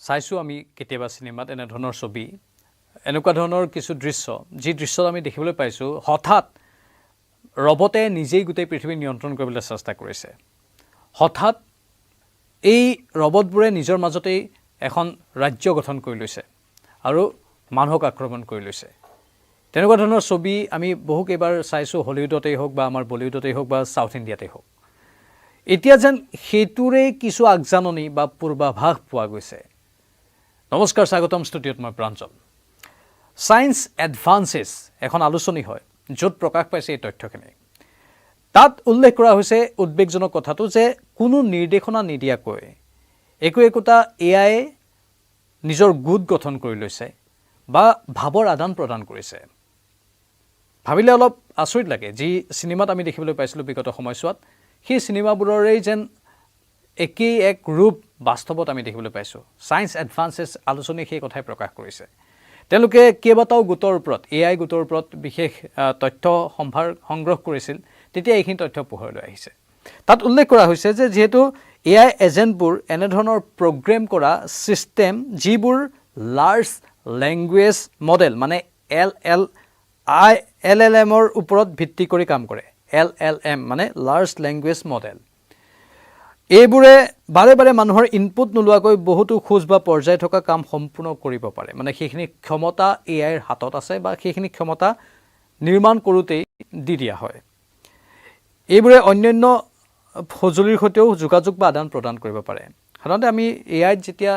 চাইছোঁ আমি কেতিয়াবা চিনেমাত এনেধৰণৰ ছবি এনেকুৱা ধৰণৰ কিছু দৃশ্য যি দৃশ্যত আমি দেখিবলৈ পাইছোঁ হঠাৎ ৰবটে নিজেই গোটেই পৃথিৱী নিয়ন্ত্ৰণ কৰিবলৈ চেষ্টা কৰিছে হঠাৎ এই ৰবটবোৰে নিজৰ মাজতেই এখন ৰাজ্য গঠন কৰি লৈছে আৰু মানুহক আক্ৰমণ কৰি লৈছে তেনেকুৱা ধৰণৰ ছবি আমি বহু কেইবাৰ চাইছোঁ হলিউডতেই হওক বা আমাৰ বলিউডতেই হওক বা সাউথ ইণ্ডিয়াতেই হওক এতিয়া যেন সেইটোৰে কিছু আগজাননী বা পূৰ্বাভাস পোৱা গৈছে নমস্কাৰ স্বাগতম ষ্টুডিঅ'ত মই প্ৰাঞ্জল সায়েন্স এডভান্সেছ এখন আলোচনী হয় য'ত প্ৰকাশ পাইছে এই তথ্যখিনি তাত উল্লেখ কৰা হৈছে উদ্বেগজনক কথাটো যে কোনো নিৰ্দেশনা নিদিয়াকৈ একোটা এআই নিজৰ গোট গঠন কৰি লৈছে বা ভাৱৰ আদান প্ৰদান কৰিছে ভাবিলে অলপ আচৰিত লাগে যি চিনেমাত আমি দেখিবলৈ পাইছিলোঁ বিগত সময়ছোৱাত সেই চিনেমাবোৰৰেই যেন একেই এক ৰূপ বাস্তৱত আমি দেখিবলৈ পাইছোঁ সায়েন্স এডভান্সেছ আলোচনী সেই কথাই প্ৰকাশ কৰিছে তেওঁলোকে কেইবাটাও গোটৰ ওপৰত এআই গোটৰ ওপৰত বিশেষ তথ্য সম্ভাৰ সংগ্ৰহ কৰিছিল তেতিয়া এইখিনি তথ্য পোহৰলৈ আহিছে তাত উল্লেখ কৰা হৈছে যে যিহেতু এআই এজেণ্টবোৰ এনেধৰণৰ প্ৰগ্ৰেম কৰা ছিষ্টেম যিবোৰ লাৰ্জ লেংগুৱেজ মডেল মানে LLMৰ ওপৰত ভিত্তি কৰি কাম কৰে LLM মানে লাৰ্জ লেংগুৱেজ মডেল এইবোৰে বাৰে বাৰে মানুহৰ ইনপুট নোলোৱাকৈ বহুতো খোজ বা পৰ্যায় থকা কাম সম্পূৰ্ণ কৰিব পাৰে মানে সেইখিনি ক্ষমতা এআইৰ হাতত আছে বা সেইখিনি ক্ষমতা নিৰ্মাণ কৰোঁতেই দি দিয়া হয় এইবোৰে অন্যান্য সঁজুলিৰ সৈতেও যোগাযোগ বা আদান প্ৰদান কৰিব পাৰে সাধাৰণতে আমি এআইত যেতিয়া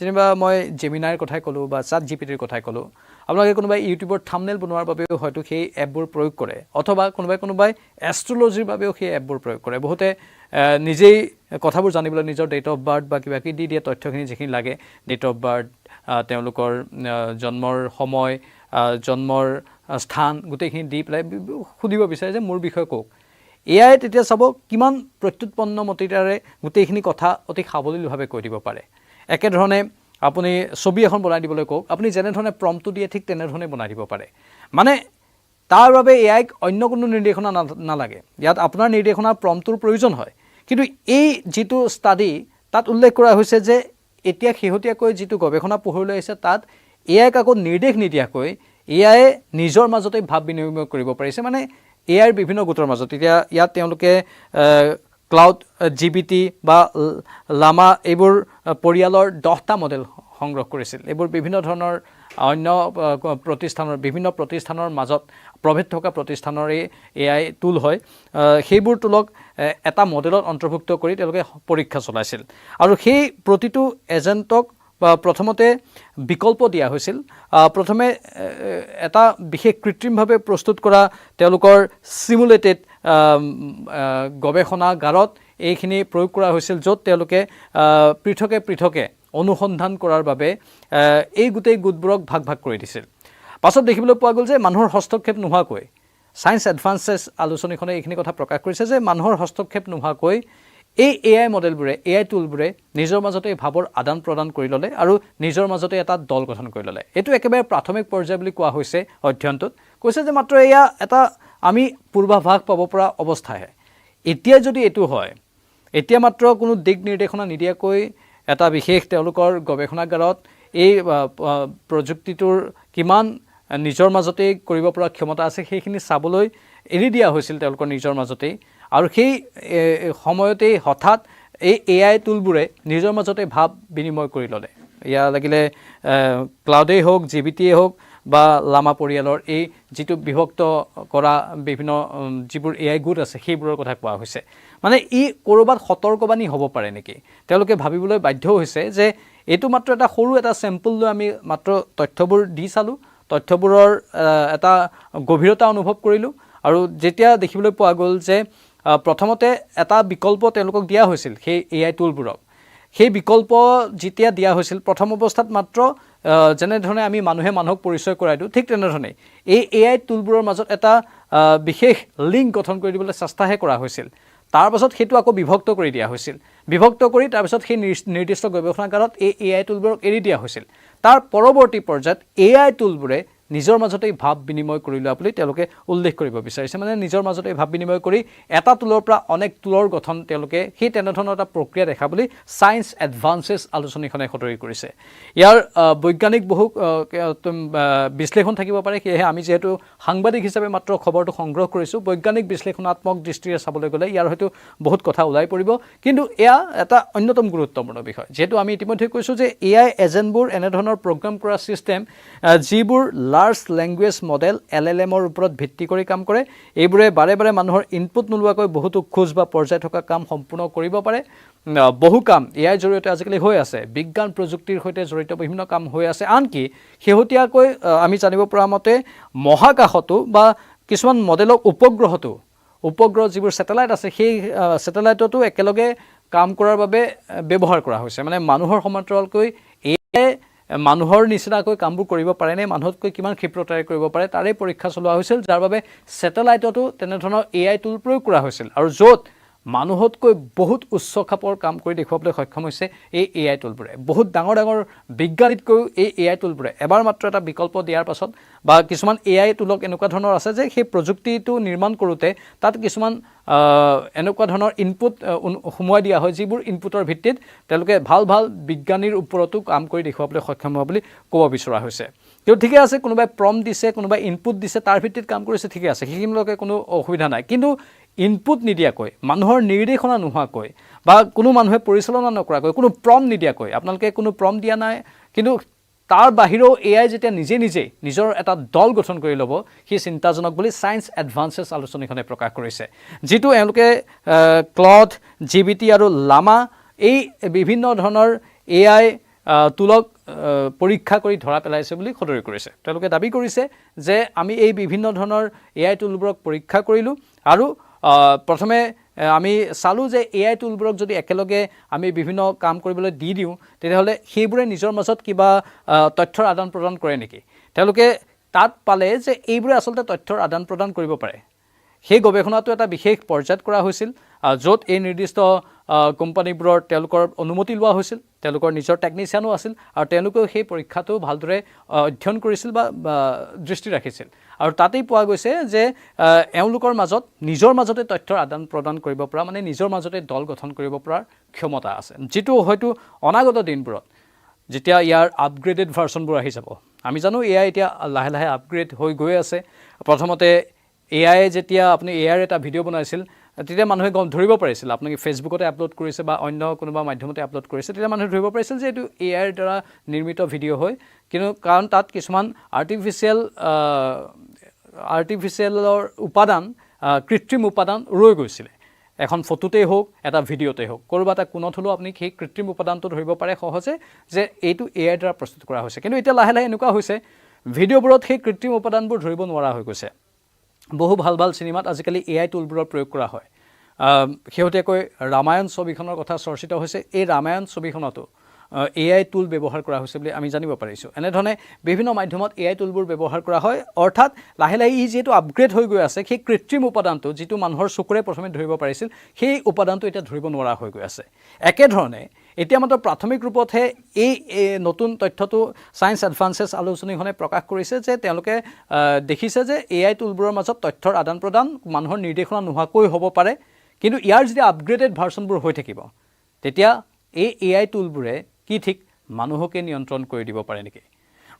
যেনিবা মই জেমিনাইৰ কথাই ক'লোঁ বা চাট জিপিটিৰ কথাই ক'লোঁ আপোনালোকে কোনোবাই ইউটিউবৰ থাম্বনেইল বনোৱাৰ বাবেও হয়তো সেই এপবোৰ প্ৰয়োগ কৰে অথবা কোনোবাই এষ্ট্ৰলজিৰ বাবেও সেই এপবোৰ প্ৰয়োগ কৰে বহুতে নিজেই কথাবোৰ জানিবলৈ নিজৰ ডেট অফ বাৰ্থ বা কিবা কিবি দি দিয়ে তথ্যখিনি যিখিনি লাগে ডেট অফ বাৰ্থ তেওঁলোকৰ জন্মৰ সময় জন্মৰ স্থান গোটেইখিনি দি পেলাই সুধিব বিচাৰে যে মোৰ বিষয়ে কওক এআই তেতিয়া চাব কিমান প্ৰত্যুৎপন্নমতিতাৰে গোটেইখিনি কথা অতি সাৱলীলভাৱে কৈ দিব পাৰে একেধৰণে আপুনি ছবি এখন বনাই দিবলৈ কওক আপুনি যেনেধৰণে প্ৰম্পটটো দিয়ে ঠিক তেনেধৰণে বনাই দিব পাৰে মানে তাৰ বাবে এআইক অন্য কোনো নিৰ্দেশনা নালাগে ইয়াত আপোনাৰ নিৰ্দেশনা প্ৰম্পটটোৰ প্ৰয়োজন হয় কিন্তু এই যিটো ষ্টাডি তাত উল্লেখ কৰা হৈছে যে এতিয়া শেহতীয়াকৈ যিটো গৱেষণা পোহৰলৈ আহিছে তাত এআইক আকৌ নিৰ্দেশ নিদিয়াকৈ এআইয়ে নিজৰ মাজতেই ভাৱ বিনিময় কৰিব পাৰিছে মানে এআইৰ বিভিন্ন গোটৰ মাজত এতিয়া ইয়াত তেওঁলোকে ক্লাউড জিপিটি বা লামা এইবোৰ পৰিয়ালৰ 10টা মডেল সংগ্ৰহ কৰিছিল এইবোৰ বিভিন্ন ধৰণৰ অন্য বিভিন্ন প্ৰতিষ্ঠানৰ মাজত প্ৰভেদ থকা প্ৰতিষ্ঠানৰে এআই টুল হয় সেইবোৰ টুলক এটা মডেলত অন্তৰ্ভুক্ত কৰি তেওঁলোকে পৰীক্ষা চলাইছিল আৰু সেই প্ৰতিটো এজেণ্টক প্ৰথমতে বিকল্প দিয়া হৈছিল প্ৰথমে এটা বিশেষ কৃত্ৰিমভাৱে প্ৰস্তুত কৰা তেওঁলোকৰ সিমুলেটেড গৱেষণাগাৰত এইখিনি প্ৰয়োগ কৰা হৈছিল য'ত তেওঁলোকে পৃথকে অনুসন্ধান কৰাৰ বাবে এই গোটেই গোটবোৰক ভাগ কৰি দিছিল পাছত দেখিবলৈ পোৱা গ'ল যে মানুহৰ হস্তক্ষেপ নোহোৱাকৈ সায়েন্স এডভান্সেছ আলোচনীখনে এইখিনি কথা প্ৰকাশ কৰিছে যে মানুহৰ হস্তক্ষেপ নোহোৱাকৈ এই এআই মডেলবোৰে এআই টুলবোৰে নিজৰ মাজতে ভাৱৰ আদান প্ৰদান কৰি ল'লে আৰু নিজৰ মাজতে এটা দল গঠন কৰি ল'লে এইটো একেবাৰে প্ৰাথমিক পৰ্যায় বুলি কোৱা হৈছে অধ্যয়নটোত কৈছে যে মাত্ৰ এয়া এটা আমি পূৰ্বাভাস পাব পৰা অৱস্থাহে এতিয়া যদি এইটো হয় এতিয়া মাত্ৰ কোনো দিক নিৰ্দেশনা নিদিয়াকৈ এটা বিশেষ তেওঁলোকৰ গৱেষণাগাৰত এই প্ৰযুক্তিটোৰ কিমান নিজৰ মাজতেই কৰিব পৰা ক্ষমতা আছে সেইখিনি চাবলৈ এৰি দিয়া হৈছিল তেওঁলোকৰ নিজৰ মাজতেই আৰু সেই সময়তেই হঠাৎ এই এআই টুলবোৰে নিজৰ মাজতে ভাৱ বিনিময় কৰি ল'লে ইয়াৰ লাগিলে ক্লাউডেই হওক জিপিটিয়েই হওক বা লামা পৰিয়ালৰ এই যিটো বিভক্ত কৰা বিভিন্ন যিবোৰ এআই গোট আছে সেইবোৰৰ কথা কোৱা হৈছে মানে ই ক'ৰবাত সতৰ্কবাণী হ'ব পাৰে নেকি তেওঁলোকে ভাবিবলৈ বাধ্য হৈছে যে এইটো মাত্ৰ এটা সৰু এটা চেম্পল লৈ আমি মাত্ৰ তথ্যবোৰ দি চালোঁ তথ্যবোৰৰ এটা গভীৰতা অনুভৱ কৰিলোঁ আৰু যেতিয়া দেখিবলৈ পোৱা গ'ল যে প্ৰথমতে এটা বিকল্প তেওঁলোকক দিয়া হৈছিল সেই এআই টুলবোৰক সেই বিকল্প যেতিয়া দিয়া হৈছিল প্ৰথম অৱস্থাত মাত্ৰ যেনেধৰণে আমি মানুহে মানুহক পৰিচয় কৰাই দিওঁ ঠিক তেনেধৰণে এই এআই টুলবোৰৰ মাজত এটা বিশেষ লিংক গঠন কৰি দিবলৈ চেষ্টাহে কৰা হৈছিল তাৰপাছত সেইটো আকৌ বিভক্ত কৰি দিয়া হৈছিল বিভক্ত কৰি তাৰপিছত সেই নিৰ্দিষ্ট গৱেষণাগাৰত এই এআই টুলবোৰক এৰি দিয়া হৈছিল তাৰ পৰৱৰ্তী পৰ্যায়ত এআই টুলবোৰে নিজৰ মাজতেই ভাৱ বিনিময় কৰি লোৱা বুলি তেওঁলোকে উল্লেখ কৰিব বিচাৰিছে মানে নিজৰ মাজতেই ভাৱ বিনিময় কৰি এটা টুলৰ পৰা অনেক টুলৰ গঠন তেওঁলোকে সেই তেনেধৰণৰ এটা প্ৰক্ৰিয়া দেখা বুলি সায়েন্স এডভান্সেছ আলোচনীখনে সতৰি কৰিছে ইয়াৰ বৈজ্ঞানিক বহু বিশ্লেষণ থাকিব পাৰে সেয়েহে আমি যেহেতু সাংবাদিক হিচাপে মাত্ৰ খবৰটো সংগ্ৰহ কৰিছোঁ বৈজ্ঞানিক বিশ্লেষণাত্মক দৃষ্টিৰে চাবলৈ গ'লে ইয়াৰ হয়তো বহুত কথা ওলাই পৰিব কিন্তু এয়া এটা অন্যতম গুৰুত্বপূৰ্ণ বিষয় যেহেতু আমি ইতিমধ্যে কৈছোঁ যে AI এজেণ্টবোৰ এনেধৰণৰ প্ৰগ্ৰাম কৰা ছিষ্টেম যিবোৰ লাৰ্জ লেংগুৱেজ মডেল LLMৰ ওপৰত ভিত্তি কৰি কাম কৰে এইবোৰে বাৰে বাৰে মানুহৰ ইনপুট নোলোৱাকৈ বহুতো খোজ বা পৰ্যায় থকা কাম সম্পূৰ্ণ কৰিব পাৰে বহু কাম AI জৰিয়তে আজিকালি হৈ আছে বিজ্ঞান প্ৰযুক্তিৰ সৈতে জড়িত বিভিন্ন কাম হৈ আছে আনকি শেহতীয়াকৈ আমি জানিব পৰা মতে মহাকাশতো বা কিছুমান মডেলক উপগ্ৰহ যিবোৰ স্যাটেলাইট আছে সেই স্যাটেলাইটতো একেলগে কাম কৰাৰ বাবে ব্যৱহাৰ কৰা হৈছে মানে মানুহৰ সমান্তৰালকৈ AI মানুহৰ নিচিনাকৈ কামবোৰ কৰিব পাৰে নে মানুহতকৈ কিমান ক্ষিপ্ৰতাৰে কৰিব পাৰে তাৰে পৰীক্ষা চলোৱা হৈছিল যাৰ বাবে স্যাটেলাইটতো তেনেধৰণৰ AI টুল প্ৰয়োগ কৰা হৈছিল আৰু য'ত মানুহতকৈ বহুত উচ্চ খাপৰ কাম কৰি দেখুৱাবলৈ সক্ষম হৈছে এই AI টুলবোৰে বহুত ডাঙৰ বিজ্ঞানীতকৈ এই AI টুলবোৰে এবাৰ মাত্ৰ এটা বিকল্প দিয়াৰ পাছত বা কিছুমান AI টুলক এনেকুৱা ধৰণৰ আছে যে সেই প্ৰযুক্তিটো নিৰ্মাণ কৰোঁতে তাত কিছুমান এনেকুৱা ধৰণৰ ইনপুট সোমোৱাই দিয়া হয় যিবোৰ ইনপুটৰ ভিত্তিত তেওঁলোকে ভাল বিজ্ঞানীৰ ওপৰতো কাম কৰি দেখুৱাবলৈ সক্ষম হোৱা বুলি ক'ব বিচৰা হৈছে কিন্তু ঠিকে আছে কোনোবাই প্ৰম্পট দিছে কোনোবাই ইনপুট দিছে তাৰ ভিত্তিত কাম কৰিছে ঠিকে আছে সেইখিনিলৈকে কোনো অসুবিধা নাই কিন্তু ইনপুট নিদিয়াকৈ মানুহৰ নিৰ্দেশনা নোহোৱাকৈ বা কোনো মানুহে পৰিচালনা নকৰাকৈ কোনো প্ৰম্পট নিদিয়াকৈ আপোনালোকে কোনো প্ৰম্পট দিয়া নাই কিন্তু তাৰ বাহিৰেও AI যেতিয়া নিজে নিজৰ এটা দল গঠন কৰি ল'ব সেই চিন্তাজনক বুলি সায়েন্স এডভান্সেছ আলোচনীখনে প্ৰকাশ কৰিছে যিটো এওঁলোকে ক্লড GPT আৰু লামা এই বিভিন্ন ধৰণৰ AI টুলক পৰীক্ষা কৰি ধৰা পেলাইছে বুলি সদৰি কৰিছে তেওঁলোকে দাবী কৰিছে যে আমি এই বিভিন্ন ধৰণৰ AI টুলবোৰক পৰীক্ষা কৰিলোঁ আৰু প্ৰথমে আমি চালোঁ যে AI টুলবোৰক যদি একেলগে আমি বিভিন্ন কাম কৰিবলৈ দি দিওঁ তেতিয়াহ'লে সেইবোৰে নিজৰ মাজত কিবা তথ্যৰ আদান প্ৰদান কৰে নেকি তেওঁলোকে তাত পালে যে এইবোৰে আচলতে তথ্যৰ আদান প্ৰদান কৰিব পাৰে সেই গৱেষণাটো এটা বিশেষ পৰ্যায়ত কৰা হৈছিল য'ত এই নিৰ্দিষ্ট কোম্পানীবোৰৰ তেওঁলোকৰ অনুমতি লোৱা হৈছিল তেওঁলোকৰ নিজৰ টেকনিচিয়ানো আছিল আৰু তেওঁলোকেও সেই পৰীক্ষাটো ভালদৰে অধ্যয়ন কৰিছিল বা দৃষ্টি ৰাখিছিল আৰু তাতেই পোৱা গৈছে যে এওঁলোকৰ মাজত নিজৰ মাজতে তথ্যৰ আদান প্ৰদান কৰিব পৰা মানে নিজৰ মাজতে দল গঠন কৰিব পৰাৰ ক্ষমতা আছে যিটো হয়তো অনাগত দিনবোৰত যেতিয়া ইয়াৰ আপগ্ৰেডেড ভাৰ্চনবোৰ আহি যাব আমি জানো AI এতিয়া লাহে আপগ্ৰেড হৈ গৈ আছে প্ৰথমতে AI যেতিয়া আপুনি AIৰ এটা ভিডিঅ' বনাইছিল তেতিয়া মানুহে ধৰিব পাৰিছিল আপোনালোকে ফেচবুকতে আপলোড কৰিছে বা অন্য কোনোবা মাধ্যমতে আপলোড কৰিছে তেতিয়া মানুহে ধৰিব পাৰিছিল যে এইটো AIৰ দ্বাৰা নিৰ্মিত ভিডিঅ' হয় কিন্তু কাৰণ তাত কিছুমান আৰ্টিফিচিয়েলৰ উপাদান কৃত্ৰিম উপাদান ৰৈ গৈছিলে এখন ফটোতেই হোক এটা ভিডিঅ'তেই হোক ক'ৰবাত এটা কোণত হ'লেও আপুনি সেই কৃত্ৰিম উপাদানটো ধৰিব পাৰে সহজে যে এইটো AIৰ দ্বাৰা প্ৰস্তুত কৰা হৈছে কিন্তু এতিয়া লাহে এনেকুৱা হৈছে ভিডিঅ'বোৰত সেই কৃত্ৰিম উপাদানবোৰ ধৰিব নোৱাৰা হৈ গৈছে বহু ভাল চিনেমাত আজিকালি AI টুলবোৰৰ প্ৰয়োগ কৰা হয় শেহতীয়াকৈ ৰামায়ণ ছবিখনৰ কথা চৰ্চিত হৈছে এই ৰামায়ণ ছবিখনতো AI টুল ব্যৱহাৰ কৰা হৈছে বুলি আমি জানিব পাৰিছোঁ এনেধৰণে বিভিন্ন মাধ্যমত AI টুলবোৰ ব্যৱহাৰ কৰা হয় অৰ্থাৎ লাহে ই যিহেতু আপগ্ৰেড হৈ গৈ আছে সেই কৃত্ৰিম উপাদানটো যিটো মানুহৰ চকুৰে প্ৰথমে ধৰিব পাৰিছিল সেই উপাদানটো এতিয়া ধৰিব নোৱাৰা হৈ গৈ আছে একেধৰণে এতিয়া মাত্ৰ প্ৰাথমিক ৰূপতহে এই নতুন তথ্যটো সায়েন্স এডভান্সেছ আলোচনীখনে প্ৰকাশ কৰিছে যে তেওঁলোকে দেখিছে যে AI টুলবোৰৰ মাজত তথ্যৰ আদান প্ৰদান মানুহৰ নিৰ্দেশনা নোহোৱাকৈ হ'ব পাৰে কিন্তু ইয়াৰ যেতিয়া আপগ্ৰেডেড ভাৰ্চনবোৰ হৈ থাকিব তেতিয়া এই AI টুলবোৰে কি ঠিক মানুহকে নিয়ন্ত্ৰণ কৰি দিব পাৰে নেকি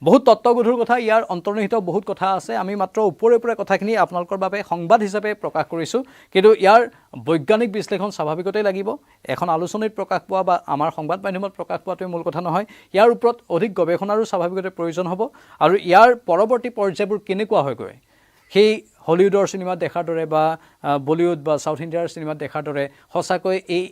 বহুত তত্ত্বগধুৰ কথা ইয়াৰ অন্তৰ্নিহিত বহুত কথা আছে আমি মাত্ৰ ওপৰে কথাখিনি আপোনালোকৰ বাবে সংবাদ হিচাপে প্ৰকাশ কৰিছোঁ কিন্তু ইয়াৰ বৈজ্ঞানিক বিশ্লেষণ স্বাভাৱিকতেই লাগিব এখন আলোচনীত প্ৰকাশ পোৱা বা আমাৰ সংবাদ মাধ্যমত প্ৰকাশ পোৱাটোৱে মূল কথা নহয় ইয়াৰ ওপৰত অধিক গৱেষণাৰো স্বাভাৱিকতে প্ৰয়োজন হ'ব আৰু ইয়াৰ পৰৱৰ্তী পৰ্যায়বোৰ কেনেকুৱা হৈ গৈ সেই হলিউডৰ সিনেমাত দেখাৰ দৰে বা বলিউড বা সাউথ ইণ্ডিয়াৰ সিনেমাত দেখাৰ দৰে সঁচাকৈ এই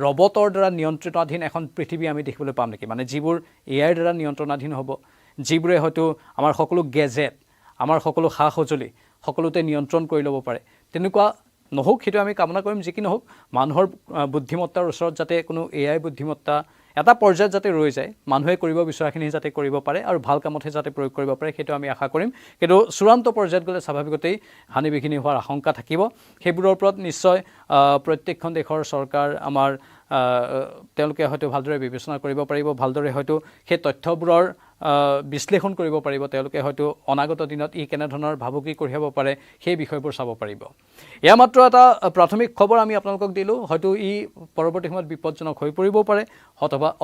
ৰবটৰ দ্বাৰা নিয়ন্ত্ৰণাধীন এখন পৃথিৱী আমি দেখিবলৈ পাম নেকি মানে যিবোৰ AIৰ দ্বাৰা নিয়ন্ত্ৰণাধীন হ'ব যিবোৰে হয়তো আমাৰ সকলো গেজেট আমাৰ সকলো সা সঁজুলি সকলোতে নিয়ন্ত্ৰণ কৰি ল'ব পাৰে তেনেকুৱা নহওক সেইটো আমি কামনা কৰিম যি কি নহওক মানুহৰ বুদ্ধিমত্তাৰ ওচৰত যাতে কোনো AI বুদ্ধিমত্তা এটা পৰ্যায়ত যাতে ৰৈ যায় মানুহে কৰিব বিচৰাখিনি যাতে কৰিব পাৰে আৰু ভাল কামতহে যাতে প্ৰয়োগ কৰিব পাৰে সেইটো আমি আশা কৰিম কিন্তু চূড়ান্ত পৰ্যায়ত গ'লে স্বাভাৱিকতেই হানি বিঘিনি হোৱাৰ আশংকা থাকিব সেইবোৰৰ ওপৰত নিশ্চয় প্ৰত্যেকখন দেশৰ চৰকাৰ আমাৰ তেওঁলোকে হয়তো ভালদৰে বিবেচনা কৰিব পাৰিব, ভালদৰে হয়তো সেই তথ্যবোৰৰ বিশ্লেষণ কৰিব পাৰিব, তেওঁলোকে হয়তো অনাগত দিনত ই কেনেধৰণৰ ভাবুকি কঢ়িয়াব পাৰে সেই বিষয়বোৰ চাব পাৰিব। এয়া মাত্ৰ এটা প্ৰাথমিক খবৰ আমি আপোনালোকক দিলোঁ। হয়তো ই পৰৱৰ্তী সময়ত বিপদজনক হৈ পৰিবও পাৰে,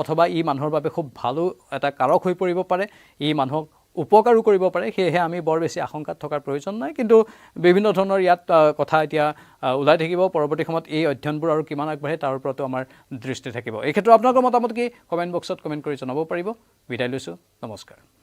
অথবা ই মানুহৰ বাবে খুব ভালো এটা কাৰক হৈ পৰিব পাৰে, ই মানুহক উপকাৰো কৰিব পাৰে। সেয়েহে আমি বৰ বেছি আশংকাত থকাৰ প্ৰয়োজন নাই, কিন্তু বিভিন্ন ধৰণৰ ইয়াত কথা এতিয়া ওলাই থাকিব। পৰৱৰ্তী সময়ত এই অধ্যয়নবোৰ আৰু কিমান আগবাঢ়ে তাৰ ওপৰতো আমাৰ দৃষ্টি থাকিব। এই ক্ষেত্ৰত আপোনালোকৰ মতামত কি কমেণ্ট বক্সত কমেণ্ট কৰি জনাব পাৰিব। বিদায় লৈছোঁ, নমস্কাৰ।